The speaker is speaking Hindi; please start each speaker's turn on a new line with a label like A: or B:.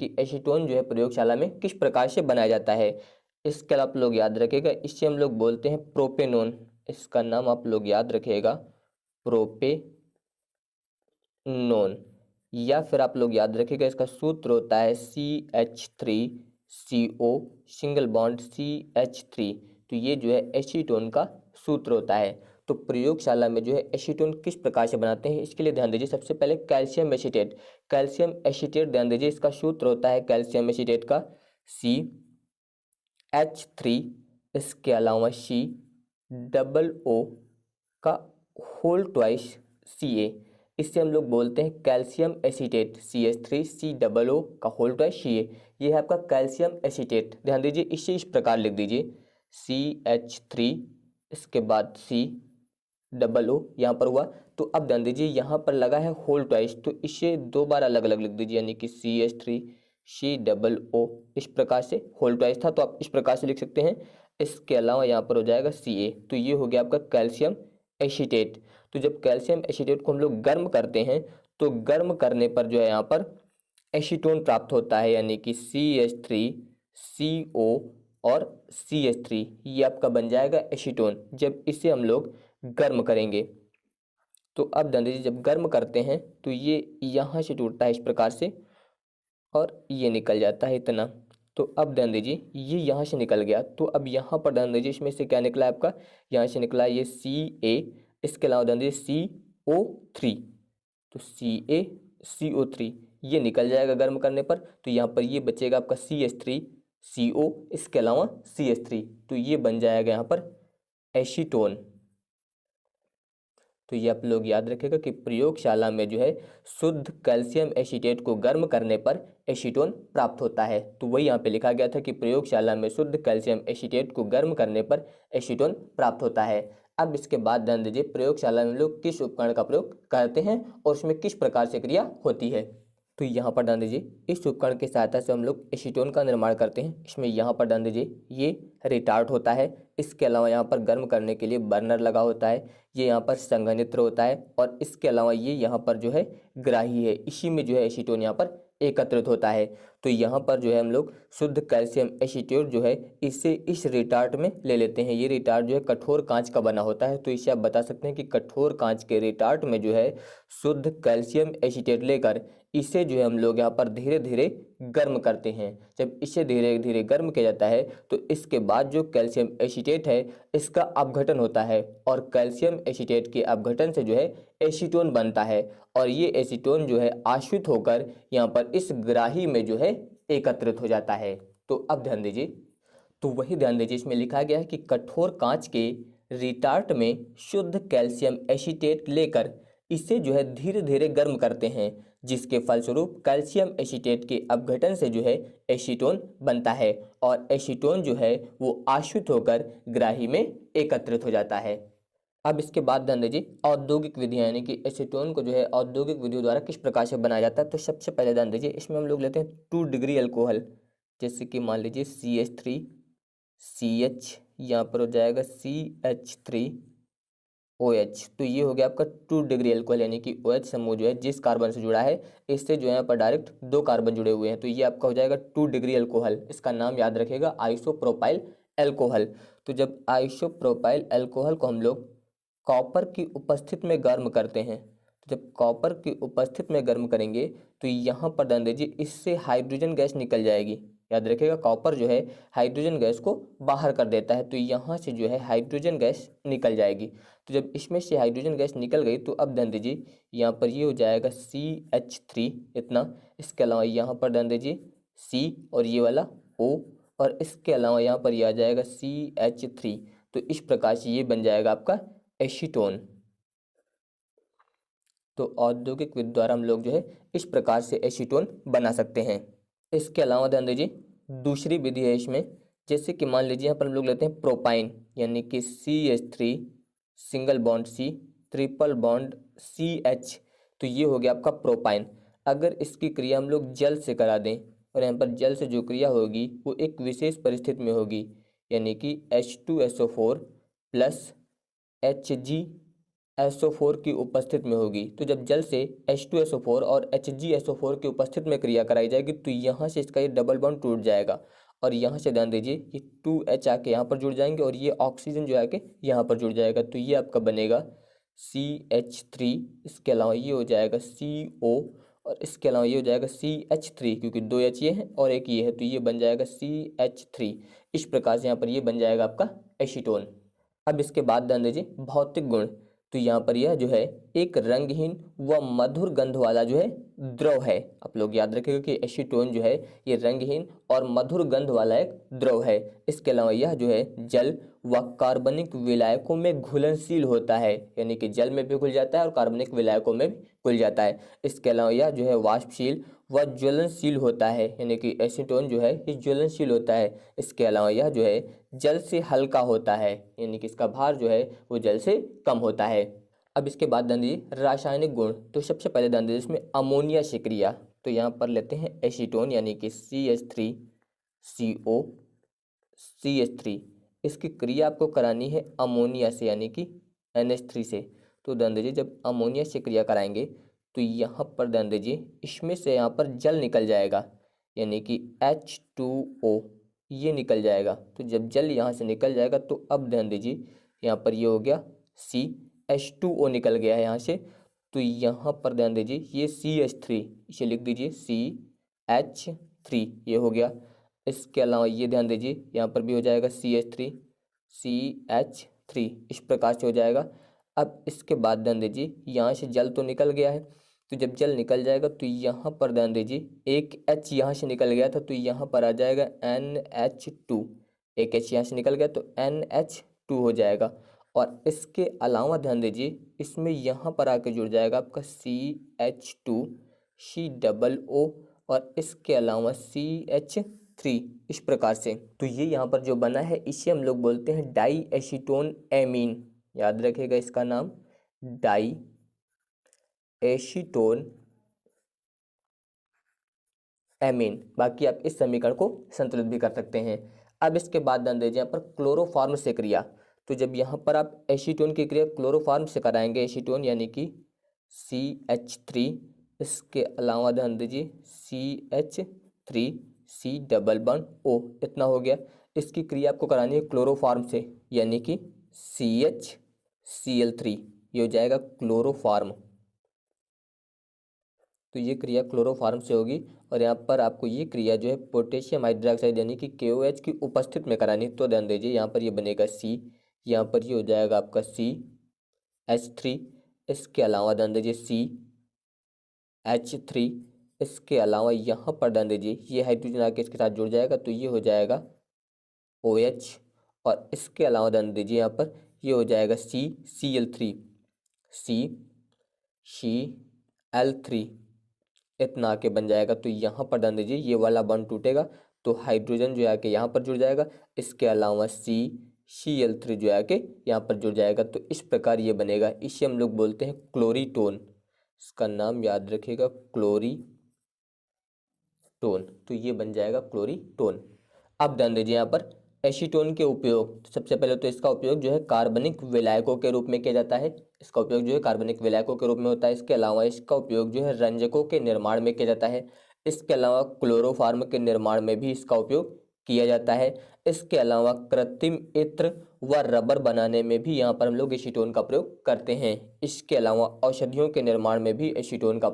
A: कि एसीटोन जो है प्रयोगशाला में किस प्रकार से बनाया जाता है। इसके अलावा आप लोग याद रखिएगा, इससे हम लोग बोलते हैं प्रोपेनोन। इसका नाम आप लोग याद रखिएगा, प्रोपेनोन। या फिर आप लोग याद रखिएगा, इसका सूत्र होता है CH3CO सिंगल बॉन्ड CH3। तो ये जो है एसीटोन का सूत्र होता है। तो प्रयोगशाला में जो है एसीटोन किस प्रकार से बनाते हैं, इसके लिए ध्यान दीजिए। सबसे पहले कैल्शियम एसीटेट, कैल्शियम एसीटेट ध्यान दीजिए, इसका सूत्र होता है कैल्शियम एसीटेट का CH3, इसके अलावा COO का होल ट्वाइस Ca। इससे हम लोग बोलते हैं कैल्शियम एसीटेट, CH3COO का होल ट्वाइस Ca। ये है आपका कैल्शियम एसीटेट। ध्यान दीजिए, इसे इस प्रकार लिख दीजिए CH3, इसके बाद COO यहाँ पर हुआ। तो अब ध्यान दीजिए यहाँ पर लगा है होल ट्वाइस, तो इसे दो बार अलग अलग लिख दीजिए, यानी कि CH3COO। इस प्रकार से होल ट्वाइस था तो आप इस प्रकार से लिख सकते हैं। इसके अलावा यहाँ पर हो जाएगा Ca। तो ये हो गया आपका कैल्शियम एसीटेट। तो जब कैल्शियम एसीटेट को हम लोग गर्म करते हैं तो गर्म करने पर जो है यहाँ पर एसीटोन प्राप्त होता है, यानी कि CH3CO और CH3, ये आपका बन जाएगा एसीटोन जब इसे हम लोग गर्म करेंगे। तो अब ध्यान दीजिए, जब गर्म करते हैं तो ये यहाँ से टूटता है इस प्रकार से और ये निकल जाता है इतना। तो अब ध्यान दीजिए, ये यहाँ से निकल गया। तो अब यहाँ पर ध्यान दीजिए, इसमें से क्या निकला है आपका, यहाँ से निकला ये Ca। इसके अलावा ध्यान दीजिए CO3, तो CaCO3 ये निकल जाएगा गर्म करने पर। तो यहाँ पर ये बचेगा आपका CH3CO, इसके अलावा CH3। तो ये बन जाएगा यहाँ पर एसीटोन। तो ये आप लोग याद रखेगा कि प्रयोगशाला में जो है शुद्ध कैल्शियम एसीटेट को गर्म करने पर एसीटोन प्राप्त होता है। तो वही यहाँ पे लिखा गया था कि प्रयोगशाला में शुद्ध कैल्शियम एसीटेट को गर्म करने पर एसीटोन प्राप्त होता है। अब इसके बाद ध्यान दीजिए, प्रयोगशाला में लोग किस उपकरण का प्रयोग करते हैं और उसमें किस प्रकार से क्रिया होती है। तो यहाँ पर ध्यान दीजिए, इस उपकरण की सहायता से हम लोग एसीटोन का निर्माण करते हैं। इसमें यहाँ पर ध्यान दीजिए, ये रिटार्ट होता है। इसके अलावा यहाँ पर गर्म करने के लिए बर्नर लगा होता है। ये यहाँ पर संघनित्र होता है और इसके अलावा ये यहाँ पर जो है ग्राही है, इसी में जो है एसीटोन यहाँ पर एकत्रित होता है। तो यहाँ पर जो है हम लोग शुद्ध कैल्शियम एसीटेट जो है इसे इस रिटार्ट में ले लेते हैं। ये रिटार्ट जो है कठोर कांच का बना होता है। तो इसे आप बता सकते हैं कि कठोर कांच के रिटार्ट में जो है शुद्ध कैल्शियम एसीटेट लेकर इसे जो है हम लोग यहाँ पर धीरे धीरे गर्म करते हैं। जब इसे धीरे धीरे गर्म किया जाता है तो इसके बाद जो कैल्शियम एसीटेट है इसका अपघटन होता है और कैल्शियम एसीटेट के अपघटन से जो है एसीटोन बनता है और ये एसीटोन जो है आश्रित होकर यहाँ पर इस ग्राही में जो है एकत्रित हो जाता है। तो अब ध्यान दीजिए, तो वही ध्यान दीजिए, इसमें लिखा गया है कि कठोर कांच के रिटार्ट में शुद्ध कैल्शियम एसीटेट लेकर इसे जो है धीरे धीरे गर्म करते हैं, जिसके फलस्वरूप कैल्शियम एसीटेट के अपघटन से जो है एसीटोन बनता है और एसीटोन जो है वो आश्रित होकर ग्राही में एकत्रित हो जाता है। अब इसके बाद ध्यान दीजिए, औद्योगिक विधियां, यानी कि एसीटोन को जो है औद्योगिक विधियों द्वारा किस प्रकार से बनाया जाता है। तो सबसे पहले ध्यान दीजिए, इसमें हम लोग लेते हैं 2 डिग्री अल्कोहल, जैसे कि मान लीजिए CH3CH, यहाँ पर हो जाएगा CH3OH। तो ये हो गया आपका 2 डिग्री अल्कोहल, यानी कि OH समूह जो है जिस कार्बन से जुड़ा है इससे जो है यहाँ पर डायरेक्ट 2 कार्बन जुड़े हुए हैं। तो ये आपका हो जाएगा 2 डिग्री अल्कोहल। इसका नाम याद रखेगा आइसोप्रोपाइल अल्कोहल। तो जब आइसोप्रोपाइल अल्कोहल को हम लोग कॉपर की उपस्थिति में गर्म करते हैं, तो जब कॉपर की उपस्थिति में गर्म करेंगे तो यहाँ पर ध्यान दीजिए, इससे हाइड्रोजन गैस निकल जाएगी। याद रखिएगा, कॉपर जो है हाइड्रोजन गैस को बाहर कर देता है, तो यहाँ से जो है हाइड्रोजन गैस निकल जाएगी। तो जब इसमें से हाइड्रोजन गैस निकल गई तो अब ध्यान दीजिए, यहाँ पर ये हो जाएगा CH3 इतना। इसके अलावा यहाँ पर ध्यान दीजिए C और ये वाला O, और इसके अलावा यहाँ पर ये आ जाएगा CH3। तो इस प्रकार से ये बन जाएगा आपका एसीटोन। तो औद्योगिक विधि द्वारा हम लोग जो है इस प्रकार से एसीटोन बना सकते हैं। इसके अलावा ध्यान दीजिए, दूसरी विधि है इसमें, जैसे कि मान लीजिए यहाँ पर हम लोग लेते हैं प्रोपाइन, यानी कि CH3 single bond C triple bond CH। तो ये हो गया आपका प्रोपाइन। अगर इसकी क्रिया हम लोग जल से करा दें, और यहाँ पर जल से जो क्रिया होगी वो एक विशेष परिस्थिति में होगी, यानी कि H2SO4 प्लस SO4 की उपस्थिति में होगी। तो जब जल से H2SO4 और HgSO4 की उपस्थिति में क्रिया कराई जाएगी तो यहाँ से इसका ये डबल बॉन्ड टूट जाएगा और यहाँ से ध्यान दीजिए ये 2H आके यहाँ पर जुड़ जाएंगे और ये ऑक्सीजन जो आके यहाँ पर जुड़ जाएगा। तो ये आपका बनेगा CH3। इसके अलावा ये हो जाएगा CO और इसके अलावा ये हो जाएगा CH3, क्योंकि 2H ये है और एक ये है, तो ये बन जाएगा CH3। इस प्रकार से यहाँ पर ये बन जाएगा आपका एसीटोन। अब इसके बाद ध्यान दीजिए भौतिक गुण। तो यहाँ पर यह जो है एक रंगहीन व मधुर गंध वाला जो है द्रव है। आप लोग याद रखिएगा कि एसीटोन जो है ये रंगहीन और मधुर गंध वाला एक द्रव है। इसके अलावा यह जो है जल व कार्बनिक विलायकों में घुलनशील होता है, यानी कि जल में भी घुल जाता है और कार्बनिक विलायकों में भी घुल जाता है। इसके अलावा यह जो है वाष्पशील व ज्वलनशील होता है, यानी कि एसीटोन जो है ये ज्वलनशील होता है। इसके अलावा यह जो है जल से हल्का होता है, यानी कि इसका भार जो है वो जल से कम होता है। अब इसके बाद ध्यान दीजिए रासायनिक गुण। तो सबसे पहले ध्यान दीजिए इसमें अमोनिया से क्रिया। तो यहाँ पर लेते हैं एसीटोन यानी कि CH3CO CH3। इसकी क्रिया आपको करानी है अमोनिया से यानी कि NH3 से। तो ध्यान दीजिए जब अमोनिया से क्रिया कराएंगे तो यहाँ पर ध्यान दीजिए इसमें से यहाँ पर जल निकल जाएगा, यानी कि H2O ये निकल जाएगा। तो जब जल यहाँ से निकल जाएगा तो अब ध्यान दीजिए यहाँ पर ये हो गया CH2O निकल गया है यहाँ से। तो यहाँ पर ध्यान दीजिए ये CH3, इसे लिख दीजिए CH3, ये हो गया। इसके अलावा ये ध्यान दीजिए यहाँ पर भी हो जाएगा CH3 इस प्रकार से हो जाएगा। अब इसके बाद ध्यान दीजिए यहाँ से जल तो निकल गया है, तो जब जल निकल जाएगा तो यहाँ पर ध्यान दीजिए एक H यहाँ से निकल गया था तो यहाँ पर आ जाएगा NH2। एक H यहाँ से निकल गया तो NH2 हो जाएगा। और इसके अलावा ध्यान दीजिए इसमें यहाँ पर आके जुड़ जाएगा आपका CH2 COO और इसके अलावा CH3 इस प्रकार से। तो ये यहाँ पर जो बना है इसे हम लोग बोलते हैं डाई एसीटोन एमीन। याद रखिएगा इसका नाम डाई एसीटोन एमीन। बाकी आप इस समीकरण को संतुलित भी कर सकते हैं। अब इसके बाद ध्यान दीजिए यहाँ पर क्लोरोफॉर्म से क्रिया। तो जब यहाँ पर आप एसीटोन की क्रिया क्लोरोफॉर्म से कराएंगे, एसीटोन यानी कि CH3, इसके अलावा ध्यान दीजिए CH3C डबल बॉन्ड O, इतना हो गया। इसकी क्रिया आपको करानी है क्लोरोफॉर्म से, यानी कि CHCl3, ये हो जाएगा क्लोरोफॉर्म। तो ये क्रिया क्लोरोफॉर्म से होगी और यहाँ पर आपको ये क्रिया जो है पोटेशियम हाइड्रोक्साइड यानी कि KOH की उपस्थिति में करानी है। तो ध्यान दीजिए यहाँ पर ये बनेगा C, यहाँ पर ये हो जाएगा आपका CH3। इसके अलावा ध्यान दीजिए CH3। इसके अलावा यहाँ पर ध्यान दीजिए ये हाइड्रोजन आके इसके साथ जुड़ जाएगा तो ये हो जाएगा OH। और इसके अलावा ध्यान दीजिए यहाँ पर ये हो जाएगा CCl3 CCl3, इतना आके बन जाएगा। तो यहाँ पर ध्यान दीजिए ये वाला बॉन्ड टूटेगा तो हाइड्रोजन जो है आके यहाँ पर जुड़ जाएगा। इसके अलावा CCl3 जो है आके यहाँ पर जुड़ जाएगा। तो इस प्रकार ये बनेगा, इसे हम लोग बोलते हैं क्लोरीटोन। इसका नाम याद रखिएगा क्लोरीटोन। तो ये बन जाएगा क्लोरीटोन। अब ध्यान दीजिए यहाँ पर एसीटोन के उपयोग। तो सबसे पहले तो इसका उपयोग जो है कार्बनिक विलायकों के रूप में किया जाता है। इसका उपयोग जो है कार्बनिक विलायकों के रूप में होता है। इसके अलावा इसका उपयोग जो है रंजकों के निर्माण में किया जाता है। इसके अलावा क्लोरोफार्म के निर्माण में भी इसका उपयोग किया जाता है। इसके अलावा कृत्रिम इत्र व रबर बनाने में भी यहाँ पर हम लोग एसीटोन का प्रयोग करते हैं। इसके अलावा औषधियों के निर्माण में भी एसीटोन का